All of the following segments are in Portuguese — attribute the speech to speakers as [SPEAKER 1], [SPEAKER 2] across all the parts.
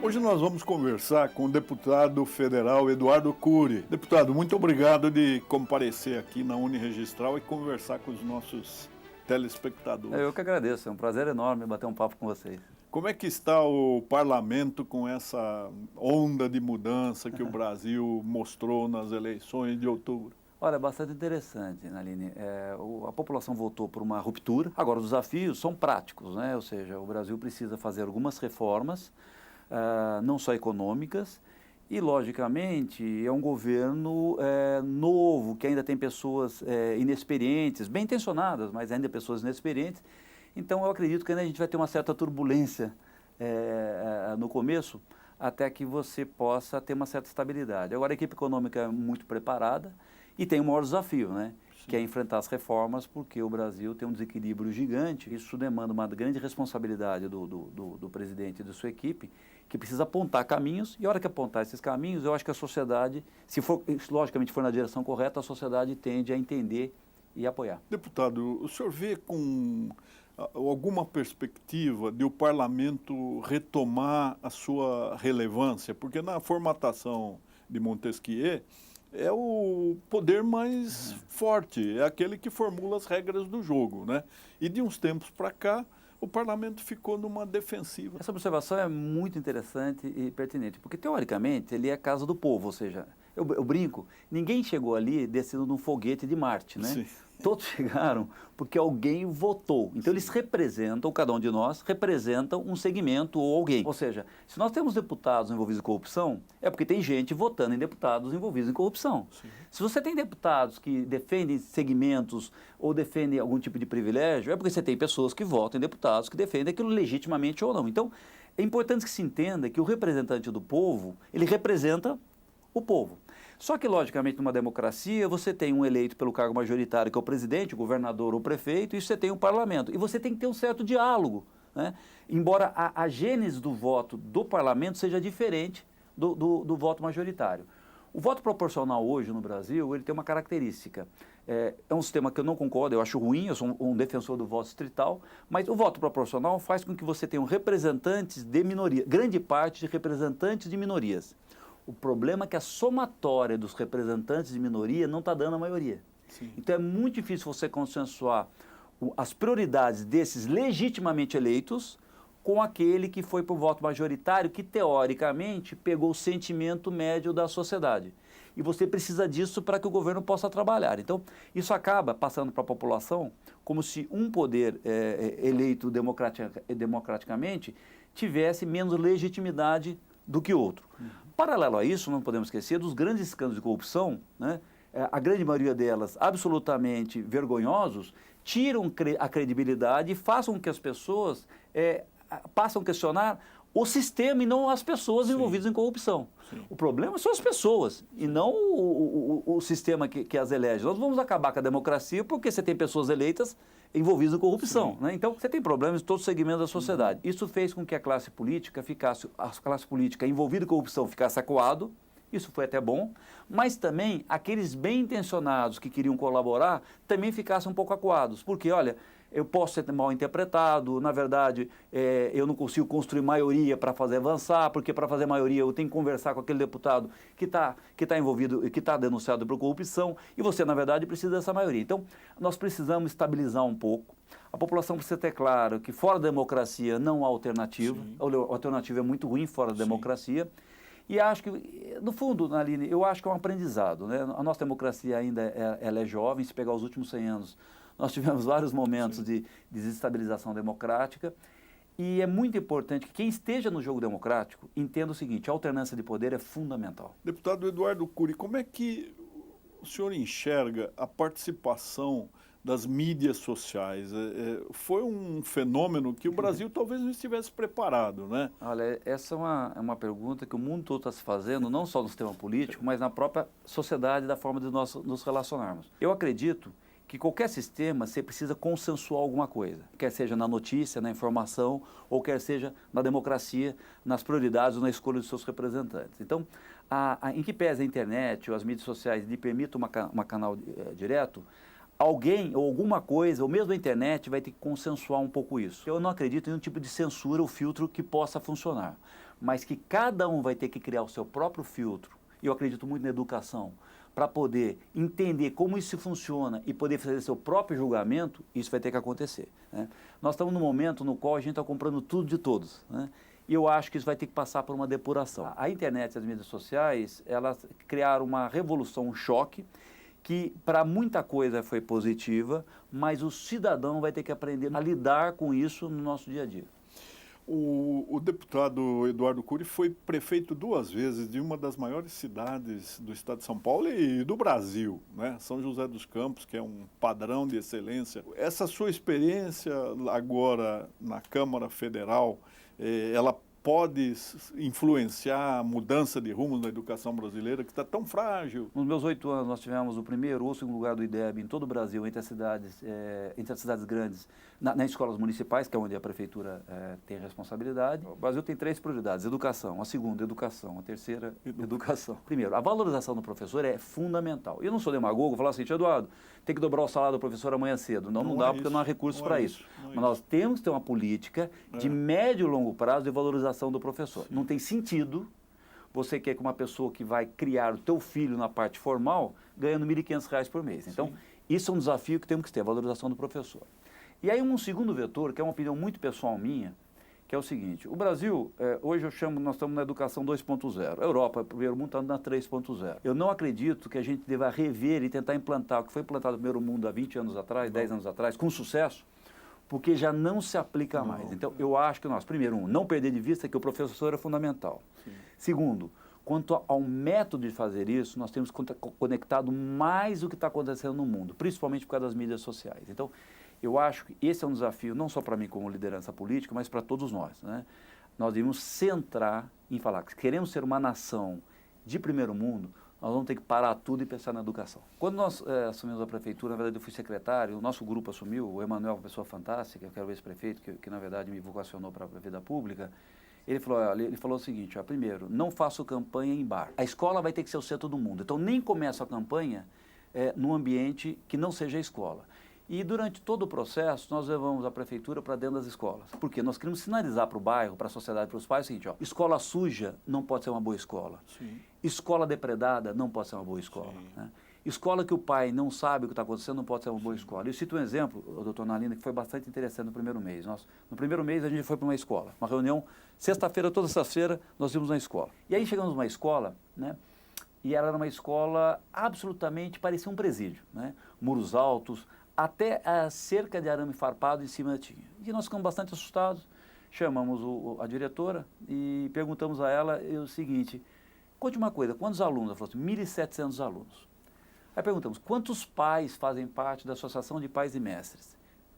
[SPEAKER 1] Hoje nós vamos conversar com o deputado federal Eduardo Cury. Deputado, muito obrigado de comparecer aqui na Uniregistral e conversar com os nossos telespectadores.
[SPEAKER 2] Eu que agradeço, é um prazer enorme bater um papo com vocês.
[SPEAKER 1] Como é que está o parlamento com essa onda de mudança que o Brasil mostrou nas eleições de outubro?
[SPEAKER 2] Olha, é bastante interessante, Naline. A população votou por uma ruptura. Agora, os desafios são práticos, né? Ou seja, o Brasil precisa fazer algumas reformas, não só econômicas, e, logicamente, é um governo novo, que ainda tem pessoas inexperientes, bem intencionadas, mas ainda pessoas inexperientes. Então, eu acredito que ainda a gente vai ter uma certa turbulência no começo, até que você possa ter uma certa estabilidade. Agora, a equipe econômica é muito preparada e tem um maior desafio, né? Que é enfrentar as reformas, porque o Brasil tem um desequilíbrio gigante. Isso demanda uma grande responsabilidade do presidente e da sua equipe, que precisa apontar caminhos, e a hora que apontar esses caminhos, eu acho que a sociedade, se logicamente for na direção correta, a sociedade tende a entender e apoiar.
[SPEAKER 1] Deputado, o senhor vê com alguma perspectiva de o parlamento retomar a sua relevância? Porque na formatação de Montesquieu, é o poder mais forte, é aquele que formula as regras do jogo, né? E de uns tempos para cá, o parlamento ficou numa defensiva.
[SPEAKER 2] Essa observação é muito interessante e pertinente, porque teoricamente ele é a casa do povo, ou seja, eu brinco, ninguém chegou ali descendo num foguete de Marte, né?
[SPEAKER 1] Sim.
[SPEAKER 2] Todos chegaram porque alguém votou. Então eles representam, cada um de nós representam um segmento ou alguém. Ou seja, se nós temos deputados envolvidos em corrupção, é porque tem gente votando em deputados envolvidos em corrupção.
[SPEAKER 1] Sim.
[SPEAKER 2] Se você tem deputados que defendem segmentos ou defendem algum tipo de privilégio, é porque você tem pessoas que votam em deputados que defendem aquilo legitimamente ou não. Então, é importante que se entenda que o representante do povo, ele representa o povo. Só que, logicamente, numa democracia, você tem um eleito pelo cargo majoritário, que é o presidente, o governador ou o prefeito, e você tem um parlamento. E você tem que ter um certo diálogo, né? Embora a gênese do voto do parlamento seja diferente do voto majoritário. O voto proporcional hoje no Brasil, ele tem uma característica. É um sistema que eu não concordo, eu acho ruim, eu sou um defensor do voto distrital, mas o voto proporcional faz com que você tenha representantes de minoria, grande parte de representantes de minorias. O problema é que a somatória dos representantes de minoria não está dando a maioria.
[SPEAKER 1] Sim.
[SPEAKER 2] Então é muito difícil você consensuar as prioridades desses legitimamente eleitos com aquele que foi para o voto majoritário, que teoricamente pegou o sentimento médio da sociedade. E você precisa disso para que o governo possa trabalhar. Então, isso acaba passando para a população como se um poder eleito democraticamente tivesse menos legitimidade do que outro. Paralelo a isso, não podemos esquecer dos grandes escândalos de corrupção, né? A grande maioria delas absolutamente vergonhosos, tiram a credibilidade e façam com que as pessoas passam a questionar o sistema e não as pessoas envolvidas em corrupção.
[SPEAKER 1] Sim.
[SPEAKER 2] O problema são as pessoas e não o sistema que as elege. Nós vamos acabar com a democracia porque você tem pessoas eleitas envolvidas em corrupção, né? Então, você tem problemas em todos os segmentos da sociedade. Isso fez com que a classe política envolvida em corrupção ficasse acuado. Isso foi até bom, mas também aqueles bem intencionados que queriam colaborar também ficassem um pouco acuados, porque, olha, eu posso ser mal interpretado, na verdade, eu não consigo construir maioria para fazer avançar, porque para fazer maioria eu tenho que conversar com aquele deputado que está envolvido, que está denunciado por corrupção, e você, na verdade, precisa dessa maioria. Então, nós precisamos estabilizar um pouco. A população precisa ter claro que fora da democracia não há alternativa,
[SPEAKER 1] Sim.
[SPEAKER 2] a alternativa é muito ruim fora da democracia. E acho que, no fundo, Naline, eu acho que é um aprendizado, né? A nossa democracia ainda ela é jovem, se pegar os últimos 100 anos, nós tivemos vários momentos de desestabilização democrática, e é muito importante que quem esteja no jogo democrático entenda o seguinte: a alternância de poder é fundamental.
[SPEAKER 1] Deputado Eduardo Cury, como é que o senhor enxerga a participação das mídias sociais? Foi um fenômeno que o Brasil talvez não estivesse preparado, né?
[SPEAKER 2] Olha, essa é uma pergunta que o mundo todo está se fazendo, não só no sistema político, mas na própria sociedade, da forma de nós nos relacionarmos. Eu acredito que qualquer sistema você precisa consensuar alguma coisa, quer seja na notícia, na informação, ou quer seja na democracia, nas prioridades ou na escolha dos seus representantes. Então, em que pese a internet ou as mídias sociais lhe permitam uma canal direto, alguém ou alguma coisa, ou mesmo a internet, vai ter que consensuar um pouco isso. Eu não acredito em nenhum tipo de censura ou filtro que possa funcionar. mas que cada um vai ter que criar o seu próprio filtro. E eu acredito muito na educação, para poder entender como isso funciona e poder fazer seu próprio julgamento, isso vai ter que acontecer, né? Nós estamos num momento no qual a gente está comprando tudo de todos, né? E eu acho que isso vai ter que passar por uma depuração. A internet e as mídias sociais, elas criaram uma revolução, um choque, que para muita coisa foi positiva, mas o cidadão vai ter que aprender a lidar com isso no nosso dia a dia.
[SPEAKER 1] O deputado Eduardo Cury foi prefeito 2 vezes de uma das maiores cidades do estado de São Paulo e do Brasil, né? São José dos Campos, que é um padrão de excelência. Essa sua experiência agora na Câmara Federal, ela pode influenciar a mudança de rumo na educação brasileira, que está tão frágil?
[SPEAKER 2] Nos meus 8 anos, nós tivemos o primeiro ou segundo lugar do IDEB em todo o Brasil, entre as cidades grandes, nas escolas municipais, que é onde a prefeitura tem responsabilidade. O Brasil tem 3 prioridades: educação, a segunda, educação, a terceira, educação. Primeiro, a valorização do professor é fundamental. Eu não sou demagogo, vou falar assim, Eduardo, tem que dobrar o salário do professor amanhã cedo. Não dá, porque não há recursos para isso. Mas nós temos que ter uma política de médio e longo prazo de valorização do professor. Sim. Não tem sentido você quer que uma pessoa que vai criar o teu filho na parte formal ganhando R$ 1.500 por mês. Então, isso é um desafio que temos que ter, a valorização do professor. E aí um segundo vetor, que é uma opinião muito pessoal minha, que é o seguinte: o Brasil, hoje nós estamos na educação 2.0, a Europa, o primeiro mundo, está na 3.0. Eu não acredito que a gente deva rever e tentar implantar o que foi implantado no primeiro mundo há 20 anos atrás, 10 anos atrás, com sucesso, porque já não se aplica mais. Então, eu acho que nós, primeiro, não perder de vista que o professor é fundamental. Sim. Segundo, quanto ao método de fazer isso, nós temos conectado mais o que está acontecendo no mundo, principalmente por causa das mídias sociais. Então, eu acho que esse é um desafio, não só para mim como liderança política, mas para todos nós, né? Nós devemos centrar em falar que se queremos ser uma nação de primeiro mundo, nós vamos ter que parar tudo e pensar na educação. Quando nós assumimos a prefeitura, na verdade eu fui secretário, o nosso grupo assumiu, o Emanuel, uma pessoa fantástica, que era o ex-prefeito, que na verdade me vocacionou para a vida pública. Ele falou o seguinte: primeiro, não faço campanha em bar. A escola vai ter que ser o centro do mundo. Então nem começo a campanha num ambiente que não seja a escola. E durante todo o processo, nós levamos a prefeitura para dentro das escolas. Por quê? Nós queremos sinalizar para o bairro, para a sociedade, para os pais, o seguinte: escola suja não pode ser uma boa escola. Sim. Escola depredada não pode ser uma boa escola. Né? Escola que o pai não sabe o que está acontecendo não pode ser uma boa escola. Eu cito um exemplo, doutor Nalina, que foi bastante interessante no primeiro mês. No primeiro mês, a gente foi para uma escola, uma reunião, sexta-feira, toda sexta-feira, nós íamos na escola. E aí chegamos numa escola, né? E ela era uma escola absolutamente, parecia um presídio, né? Muros altos, até a cerca de arame farpado em cima tinha. E nós ficamos bastante assustados, chamamos a diretora e perguntamos a ela o seguinte: conte uma coisa, quantos alunos? Ela falou assim: 1.700 alunos. Aí perguntamos: quantos pais fazem parte da Associação de Pais e Mestres?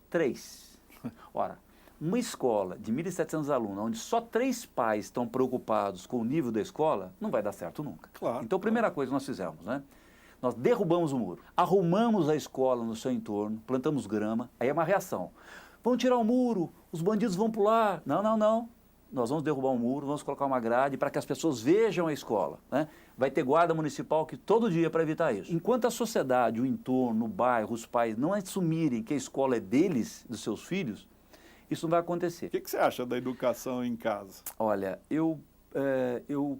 [SPEAKER 2] 3. Ora, uma escola de 1.700 alunos, onde só 3 pais estão preocupados com o nível da escola, não vai dar certo nunca.
[SPEAKER 1] Claro,
[SPEAKER 2] então, a primeira coisa que nós fizemos, né? Nós derrubamos o muro, arrumamos a escola no seu entorno, plantamos grama, aí é uma reação. Vamos tirar o muro, os bandidos vão pular. Não. Nós vamos derrubar o muro, vamos colocar uma grade para que as pessoas vejam a escola, né? Vai ter guarda municipal que todo dia para evitar isso. Enquanto a sociedade, o entorno, o bairro, os pais não assumirem que a escola é deles, dos seus filhos, isso não vai acontecer.
[SPEAKER 1] O que você acha da educação em casa?
[SPEAKER 2] Olha, eu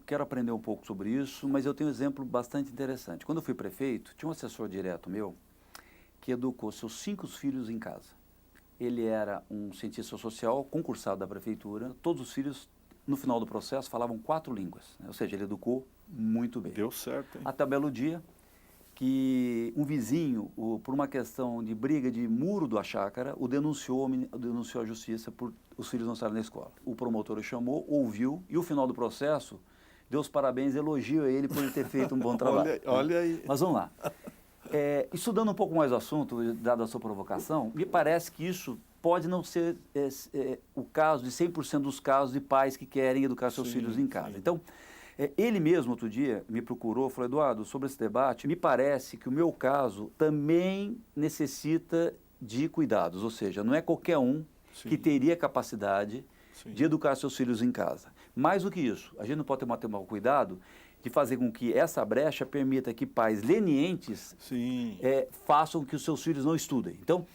[SPEAKER 2] quero aprender um pouco sobre isso, mas eu tenho um exemplo bastante interessante. Quando eu fui prefeito, tinha um assessor direto meu que educou seus 5 filhos em casa. Ele era um cientista social concursado da prefeitura. Todos os filhos, no final do processo, falavam 4 línguas, né? Ou seja, ele educou muito bem.
[SPEAKER 1] Deu certo, hein?
[SPEAKER 2] Até um belo dia que um vizinho, por uma questão de briga de muro da chácara, o denunciou à justiça por os filhos não estarem na escola. O promotor o chamou, ouviu, e o final do processo deu os parabéns, elogiou a ele por ele ter feito um bom trabalho.
[SPEAKER 1] Olha aí.
[SPEAKER 2] Mas vamos lá. Estudando um pouco mais o assunto, dada a sua provocação, me parece que isso pode não ser o caso de 100% dos casos de pais que querem educar seus filhos em casa. Sim. Então, ele mesmo, outro dia, me procurou, falou: Eduardo, sobre esse debate, me parece que o meu caso também necessita de cuidados, ou seja, não é qualquer um que teria capacidade de educar seus filhos em casa. Mais do que isso, a gente não pode ter um cuidado de fazer com que essa brecha permita que pais lenientes façam que os seus filhos não estudem. Então,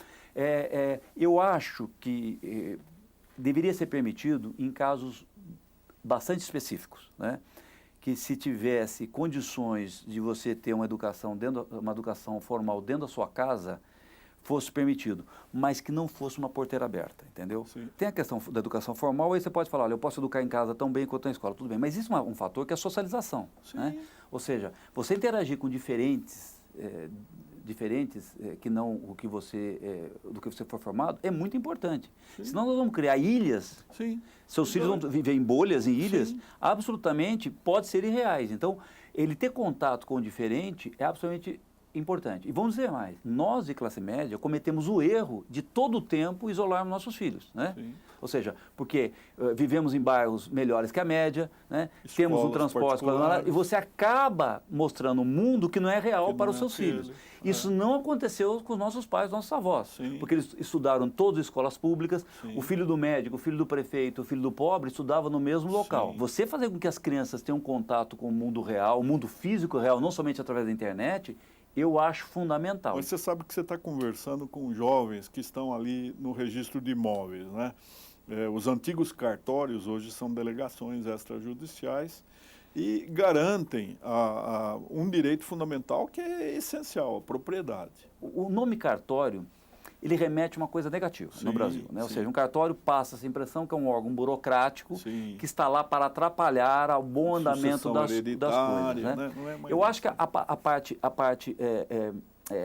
[SPEAKER 2] eu acho que deveria ser permitido em casos bastante específicos, né? Que se tivesse condições de você ter uma educação formal dentro da sua casa, fosse permitido, mas que não fosse uma porteira aberta, entendeu?
[SPEAKER 1] Sim.
[SPEAKER 2] Tem a questão da educação formal, aí você pode falar, olha, eu posso educar em casa tão bem quanto na escola, tudo bem, mas isso é um fator que é a socialização, né? Ou seja, você interagir com diferentes que não o que você do que você for formado é muito importante.
[SPEAKER 1] Sim.
[SPEAKER 2] Senão nós vamos criar ilhas.
[SPEAKER 1] Sim.
[SPEAKER 2] Seus filhos vão viver em bolhas, em ilhas,
[SPEAKER 1] Sim.
[SPEAKER 2] absolutamente pode ser irreais. Então, ele ter contato com o diferente é absolutamente importante. E vamos dizer mais, nós de classe média cometemos o erro de todo o tempo isolarmos nossos filhos, né?
[SPEAKER 1] Sim.
[SPEAKER 2] Ou seja, porque vivemos em bairros melhores que a média, né? Temos um transporte e você acaba mostrando um mundo que não é real
[SPEAKER 1] que
[SPEAKER 2] para
[SPEAKER 1] não
[SPEAKER 2] os
[SPEAKER 1] é
[SPEAKER 2] seus
[SPEAKER 1] aquele.
[SPEAKER 2] filhos. Isso não aconteceu com os nossos pais, nossos avós,
[SPEAKER 1] Sim.
[SPEAKER 2] porque eles estudaram todas as escolas públicas,
[SPEAKER 1] Sim.
[SPEAKER 2] o filho do médico, o filho do prefeito, o filho do pobre estudava no mesmo local.
[SPEAKER 1] Sim.
[SPEAKER 2] Você fazer com que as crianças tenham contato com o mundo real, o mundo físico real, não somente através da internet, eu acho fundamental.
[SPEAKER 1] Mas você sabe que você está conversando com jovens que estão ali no registro de imóveis, né? Os antigos cartórios hoje são delegações extrajudiciais e garantem um direito fundamental que é essencial, a propriedade.
[SPEAKER 2] O nome cartório, ele remete a uma coisa negativa no Brasil, né? Ou seja, um cartório passa essa impressão que é um órgão burocrático que está lá para atrapalhar o bom andamento das coisas, né?
[SPEAKER 1] Não é
[SPEAKER 2] Eu acho que a parte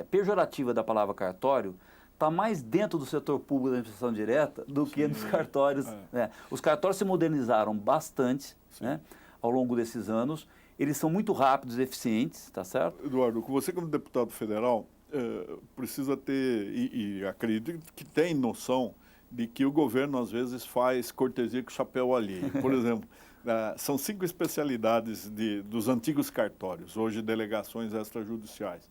[SPEAKER 2] pejorativa da palavra cartório está mais dentro do setor público da administração direta do que nos cartórios. Né? Os cartórios se modernizaram bastante, né, ao longo desses anos. Eles são muito rápidos e eficientes, tá certo?
[SPEAKER 1] Eduardo, você como deputado federal precisa ter, e acredito que tem noção de que o governo às vezes faz cortesia com o chapéu alheio. Por exemplo, são 5 especialidades dos antigos cartórios, hoje delegações extrajudiciais.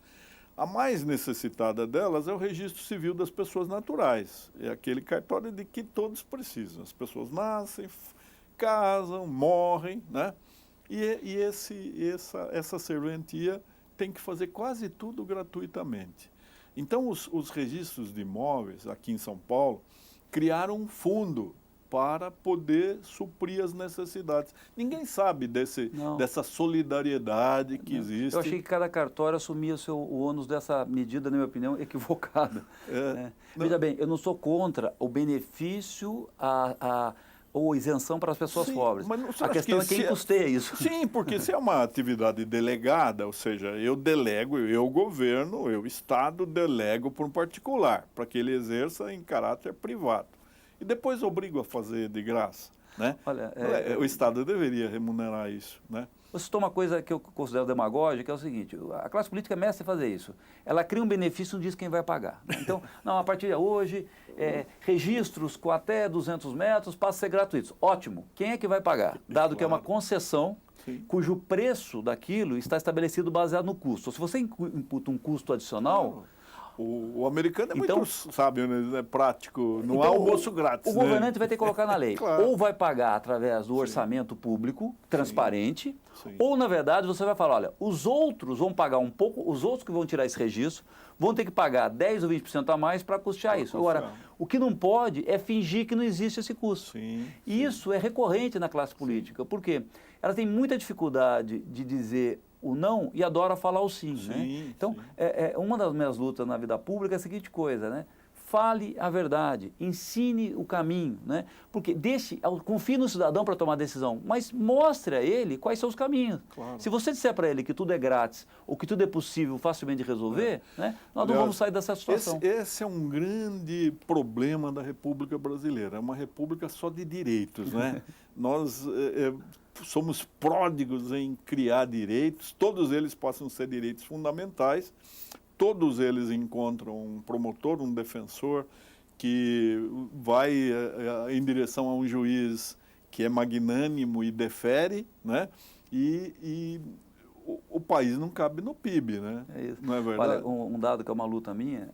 [SPEAKER 1] A mais necessitada delas é o registro civil das pessoas naturais. É aquele cartório de que todos precisam. As pessoas nascem, casam, morrem, né? E essa serventia tem que fazer quase tudo gratuitamente. Então, os registros de imóveis aqui em São Paulo criaram um fundo para poder suprir as necessidades. Ninguém sabe dessa solidariedade que existe.
[SPEAKER 2] Eu achei que cada cartório assumia o ônus dessa medida, na minha opinião, equivocada. Né? Veja bem, eu não sou contra o benefício ou isenção para as pessoas pobres. Mas a questão é quem custeia isso.
[SPEAKER 1] Sim, porque se é uma atividade delegada, ou seja, eu delego, governo, Estado, delego para um particular, para que ele exerça em caráter privado. E depois obrigo a fazer de graça, né?
[SPEAKER 2] Olha,
[SPEAKER 1] o Estado deveria remunerar isso, né?
[SPEAKER 2] Você citou uma coisa que eu considero demagógica, que é o seguinte, a classe política é mestre em fazer isso. Ela cria um benefício e não diz quem vai pagar. Né? Então, não, a partir de hoje, registros com até 200 metros passam a ser gratuitos. Ótimo. Quem é que vai pagar? Dado que é uma concessão, cujo preço daquilo está estabelecido baseado no custo. Se você imputa um custo adicional...
[SPEAKER 1] O americano é muito sábio, né? É prático, não há almoço grátis.
[SPEAKER 2] O governante vai ter que colocar na lei.
[SPEAKER 1] Claro.
[SPEAKER 2] Ou vai pagar através do orçamento público, transparente, ou, na verdade, você vai falar, olha, os outros vão pagar um pouco, os outros que vão tirar esse registro vão ter que pagar 10% ou 20% a mais para custear isso. Agora, o que não pode é fingir que não existe esse custo. E isso é recorrente na classe política. Por quê? Ela tem muita dificuldade de dizer o não e adora falar o sim, né? Então, uma das minhas lutas na vida pública é a seguinte coisa, né? Fale a verdade, ensine o caminho, né? Porque confie no cidadão para tomar decisão, mas mostre a ele quais são os caminhos.
[SPEAKER 1] Claro.
[SPEAKER 2] Se você disser para ele que tudo é grátis ou que tudo é possível facilmente de resolver, né? Nós não vamos sair dessa situação.
[SPEAKER 1] Esse é um grande problema da República Brasileira, é uma república só de direitos, né? Nós somos pródigos em criar direitos, todos eles possam ser direitos fundamentais, todos eles encontram um promotor, um defensor, que vai em direção a um juiz que é magnânimo e defere, né? E o país não cabe no PIB, né?
[SPEAKER 2] É isso.
[SPEAKER 1] Não é verdade?
[SPEAKER 2] Olha, um dado que é uma luta minha,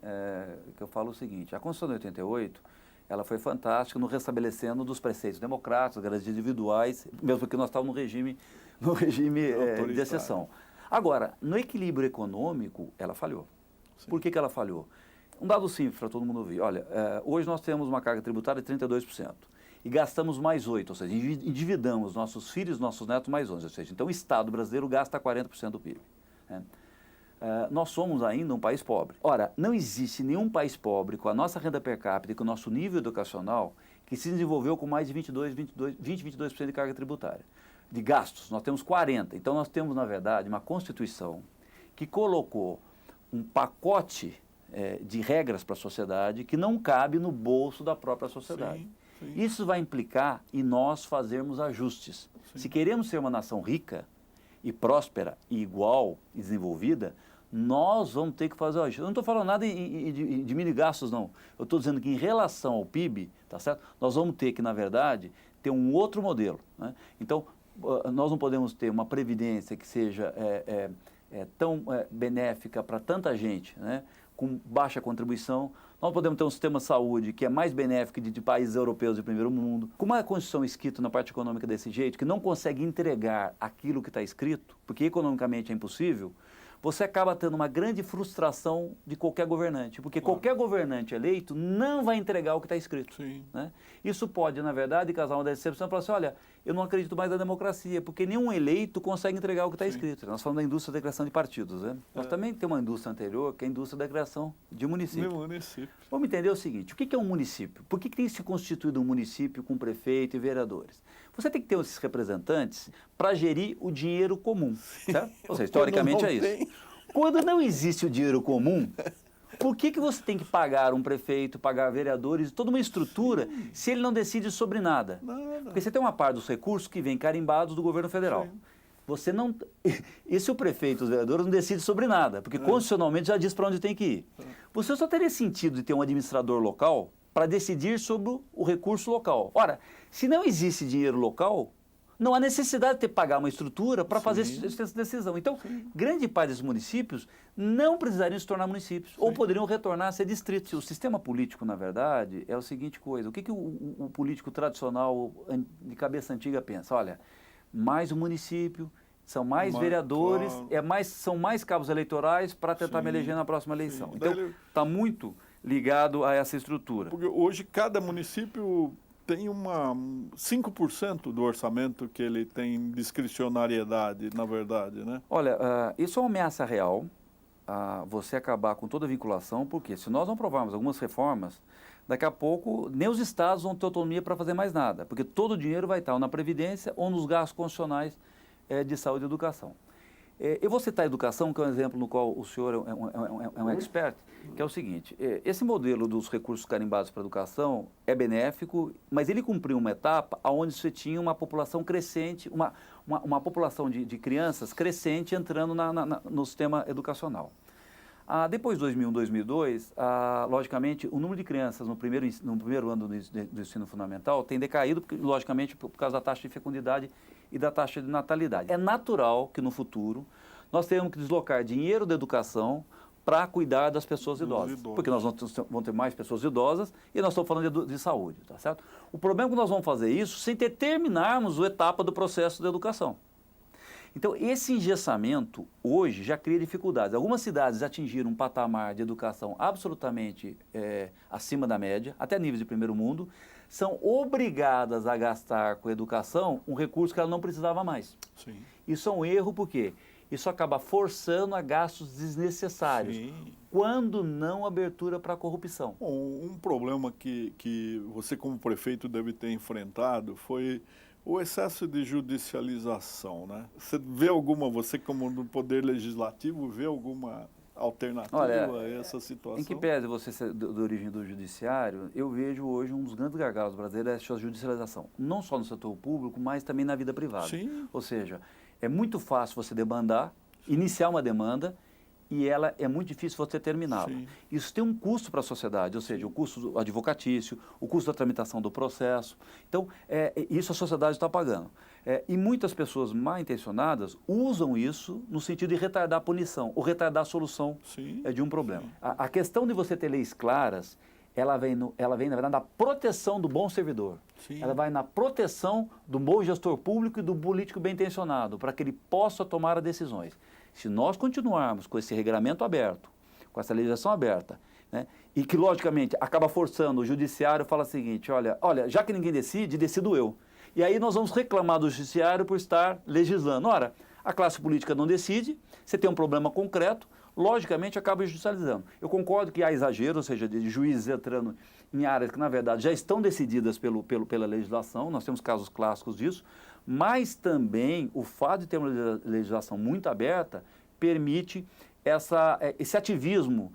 [SPEAKER 2] que eu falo o seguinte, a Constituição de 88, ela foi fantástica no restabelecendo dos preceitos democráticos, garantias individuais, mesmo porque nós estávamos no regime de exceção. Agora, no equilíbrio econômico, ela falhou. Por que ela falhou? Um dado simples para todo mundo ouvir. Olha, hoje nós temos uma carga tributária de 32%. e gastamos mais 8, ou seja, endividamos nossos filhos, nossos netos mais 11, ou seja, então o Estado brasileiro gasta 40% do PIB. Né? Nós somos ainda um país pobre. Ora, não existe nenhum país pobre com a nossa renda per capita e com o nosso nível educacional que se desenvolveu com mais de 22% de carga tributária. De gastos, nós temos 40%. Então nós temos, na verdade, uma Constituição que colocou um pacote de regras para a sociedade que não cabe no bolso da própria sociedade.
[SPEAKER 1] Sim, sim.
[SPEAKER 2] Isso vai implicar em nós fazermos ajustes.
[SPEAKER 1] Sim.
[SPEAKER 2] Se queremos ser uma nação rica e próspera e igual e desenvolvida, nós vamos ter que fazer ajustes. Eu não estou falando nada de mini gastos, não. Eu estou dizendo que em relação ao PIB, tá certo? Nós vamos ter que, na verdade, ter um outro modelo. Né? Então, nós não podemos ter uma previdência que seja tão benéfica para tanta gente, né? Com baixa contribuição. Nós podemos ter um sistema de saúde que é mais benéfico de países europeus de primeiro mundo. Com uma Constituição escrita na parte econômica desse jeito, que não consegue entregar aquilo que está escrito, porque economicamente é impossível, você acaba tendo uma grande frustração de qualquer governante, porque qualquer governante eleito não vai entregar o que está escrito.
[SPEAKER 1] Sim.
[SPEAKER 2] Né? Isso pode, na verdade, causar uma decepção e falar assim, olha, eu não acredito mais na democracia, porque nenhum eleito consegue entregar o que está escrito. Nós falamos da indústria da criação de partidos. Né? Nós também temos uma indústria anterior, que é a indústria da criação de municípios.
[SPEAKER 1] De município.
[SPEAKER 2] Vamos entender o seguinte, o que é um município? Por que tem se constituído um município com prefeito e vereadores? Você tem que ter esses representantes para gerir o dinheiro comum, certo? Ou seja, historicamente é isso. Quando não existe o dinheiro comum, por que você tem que pagar um prefeito, pagar vereadores, toda uma estrutura, se ele não decide sobre nada? Porque você tem uma parte dos recursos que vem carimbados do governo federal. Sim. Você não... E se o prefeito e os vereadores não decidem sobre nada? Porque constitucionalmente já diz para onde tem que ir. Você só teria sentido de ter um administrador local para decidir sobre o recurso local. Ora, se não existe dinheiro local, não há necessidade de ter que pagar uma estrutura para fazer essa decisão. Então, grande parte desses municípios não precisariam se tornar municípios, ou poderiam retornar a ser distritos. O sistema político, na verdade, é a seguinte coisa. O que o político tradicional de cabeça antiga pensa? Olha, mais um município, são mais vereadores, são mais cabos eleitorais para tentar me eleger na próxima eleição. Então, está muito ligado a essa estrutura.
[SPEAKER 1] Porque hoje cada município tem 5% do orçamento que ele tem discricionariedade, na verdade, né?
[SPEAKER 2] Olha, isso é uma ameaça real, você acabar com toda a vinculação, porque se nós não aprovarmos algumas reformas, daqui a pouco nem os estados vão ter autonomia para fazer mais nada, porque todo o dinheiro vai estar ou na Previdência ou nos gastos constitucionais de saúde e educação. Eu vou citar a educação, que é um exemplo no qual o senhor é um expert, que é o seguinte, esse modelo dos recursos carimbados para a educação é benéfico, mas ele cumpriu uma etapa onde você tinha uma população crescente, uma população de crianças crescente entrando no sistema educacional. Depois de 2001, 2002, logicamente, o número de crianças no primeiro ano do ensino fundamental tem decaído, porque, logicamente, por causa da taxa de fecundidade e da taxa de natalidade. É natural que no futuro nós tenhamos que deslocar dinheiro da educação para cuidar das pessoas idosas, porque nós vamos ter mais pessoas idosas e nós estamos falando de saúde, tá certo? O problema é que nós vamos fazer isso sem terminarmos a etapa do processo de educação. Então, esse engessamento hoje já cria dificuldades. Algumas cidades atingiram um patamar de educação absolutamente acima da média, até níveis de primeiro mundo, são obrigadas a gastar com a educação um recurso que ela não precisava mais.
[SPEAKER 1] Sim.
[SPEAKER 2] Isso é um erro, por quê? Isso acaba forçando a gastos desnecessários, quando não abertura para a corrupção.
[SPEAKER 1] Bom, um problema que você como prefeito deve ter enfrentado foi o excesso de judicialização, né? Você como no Poder Legislativo, vê alguma alternativa a essa situação?
[SPEAKER 2] Em que pese você ser da origem do judiciário, eu vejo hoje um dos grandes gargalos brasileiros é a judicialização. Não só no setor público, mas também na vida privada.
[SPEAKER 1] Sim.
[SPEAKER 2] Ou seja, é muito fácil você demandar, iniciar uma demanda, e ela é muito difícil você terminá-la. Isso tem um custo para a sociedade, ou seja, o custo advocatício, o custo da tramitação do processo. Então, isso a sociedade está pagando. E muitas pessoas mal intencionadas usam isso no sentido de retardar a punição, ou retardar a solução de um problema. A questão de você ter leis claras, ela vem, na verdade, na proteção do bom servidor. Ela vai na proteção do bom gestor público e do político bem intencionado, para que ele possa tomar as decisões. Se nós continuarmos com esse regramento aberto, com essa legislação aberta, né? E que, logicamente, acaba forçando o judiciário, fala o seguinte, olha, já que ninguém decide, decido eu. E aí nós vamos reclamar do judiciário por estar legislando. Ora, a classe política não decide, você tem um problema concreto, logicamente acaba judicializando. Eu concordo que há exagero, ou seja, de juízes entrando em áreas que, na verdade, já estão decididas pela legislação, nós temos casos clássicos disso, mas também o fato de ter uma legislação muito aberta permite esse ativismo,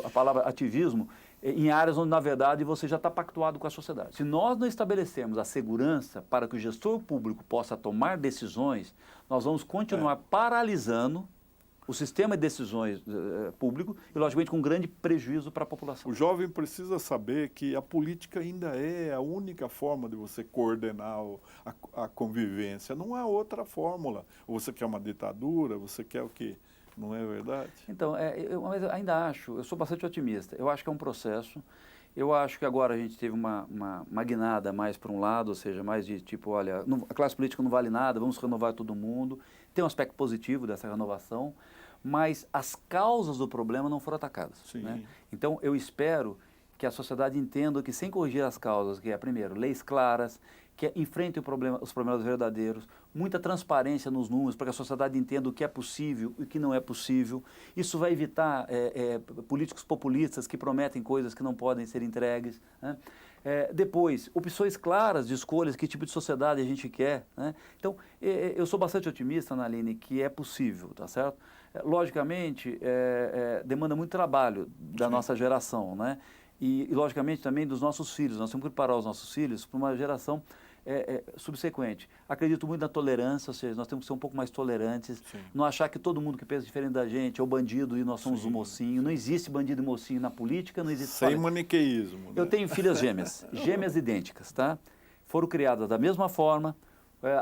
[SPEAKER 2] a palavra ativismo, em áreas onde, na verdade, você já está pactuado com a sociedade. Se nós não estabelecermos a segurança para que o gestor público possa tomar decisões, nós vamos continuar paralisando o sistema de decisões público e, logicamente, com grande prejuízo para a população.
[SPEAKER 1] O jovem precisa saber que a política ainda é a única forma de você coordenar a convivência. Não há outra fórmula. Ou você quer uma ditadura, você quer o quê? Não é verdade?
[SPEAKER 2] Então, mas eu ainda acho, eu sou bastante otimista. Eu acho que é um processo. Eu acho que agora a gente teve uma guinada mais para um lado, ou seja, mais de tipo, olha, a classe política não vale nada, vamos renovar todo mundo. Tem um aspecto positivo dessa renovação, mas as causas do problema não foram atacadas. Né? Então, eu espero que a sociedade entenda que, sem corrigir as causas, que é, primeiro, leis claras, que enfrentem os problemas verdadeiros, muita transparência nos números, para que a sociedade entenda o que é possível e o que não é possível. Isso vai evitar políticos populistas que prometem coisas que não podem ser entregues. Né? Depois, opções claras de escolhas, que tipo de sociedade a gente quer. Né? Então, eu sou bastante otimista, Analine, que é possível, tá certo? Logicamente, demanda muito trabalho da nossa geração, né? E, logicamente, também dos nossos filhos. Nós temos que preparar os nossos filhos para uma geração subsequente. Acredito muito na tolerância, ou seja, nós temos que ser um pouco mais tolerantes, não achar que todo mundo que pensa diferente da gente é o bandido e nós somos o mocinho. Não existe bandido e mocinho na política, não existe...
[SPEAKER 1] Sem maniqueísmo. Né?
[SPEAKER 2] Eu tenho filhas gêmeas idênticas, tá? Foram criadas da mesma forma,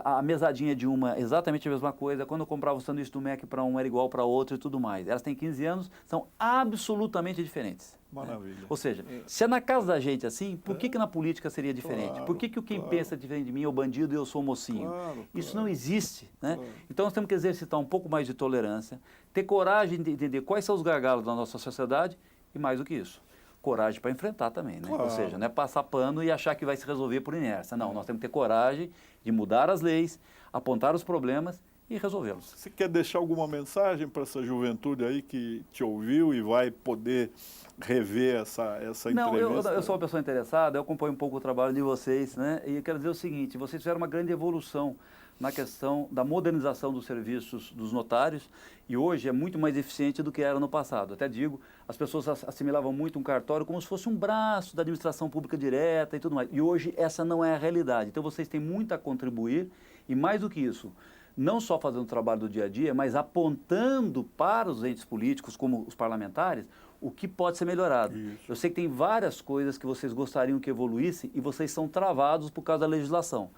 [SPEAKER 2] a mesadinha de uma exatamente a mesma coisa. Quando eu comprava o sanduíche do Mac para um era igual para outro e tudo mais. Elas têm 15 anos, são absolutamente diferentes.
[SPEAKER 1] Maravilha.
[SPEAKER 2] Né? Ou seja, se é na casa da gente assim, por que na política seria diferente?
[SPEAKER 1] Claro,
[SPEAKER 2] por que quem pensa diferente de mim é o bandido e eu sou o mocinho? Isso não existe. Né? Então nós temos que exercitar um pouco mais de tolerância, ter coragem de entender quais são os gargalos da nossa sociedade e, mais do que isso, coragem para enfrentar também. Né? Ou seja, não é passar pano e achar que vai se resolver por inércia. Não, nós temos que ter coragem de mudar as leis, apontar os problemas e resolvê-los.
[SPEAKER 1] Você quer deixar alguma mensagem para essa juventude aí que te ouviu e vai poder rever essa entrevista?
[SPEAKER 2] Não, eu sou uma pessoa interessada, eu acompanho um pouco o trabalho de vocês, né? E eu quero dizer o seguinte, vocês fizeram uma grande evolução na questão da modernização dos serviços dos notários e hoje é muito mais eficiente do que era no passado. Até digo, as pessoas assimilavam muito um cartório como se fosse um braço da administração pública direta e tudo mais. E hoje essa não é a realidade. Então vocês têm muito a contribuir e, mais do que isso, não só fazendo o trabalho do dia a dia, mas apontando para os entes políticos, como os parlamentares, o que pode ser melhorado. Isso. Eu sei que tem várias coisas que vocês gostariam que evoluíssem e vocês são travados por causa da legislação.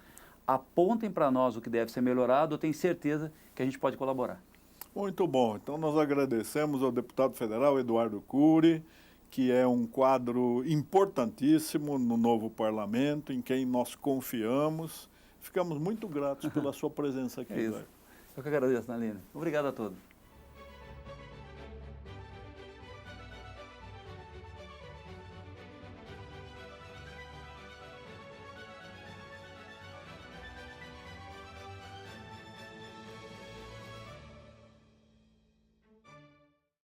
[SPEAKER 2] Apontem para nós o que deve ser melhorado, eu tenho certeza que a gente pode colaborar.
[SPEAKER 1] Muito bom. Então nós agradecemos ao deputado federal Eduardo Cury, que é um quadro importantíssimo no novo parlamento, em quem nós confiamos. Ficamos muito gratos pela sua presença aqui.
[SPEAKER 2] É isso. Eu que agradeço, Naline. Obrigado a todos.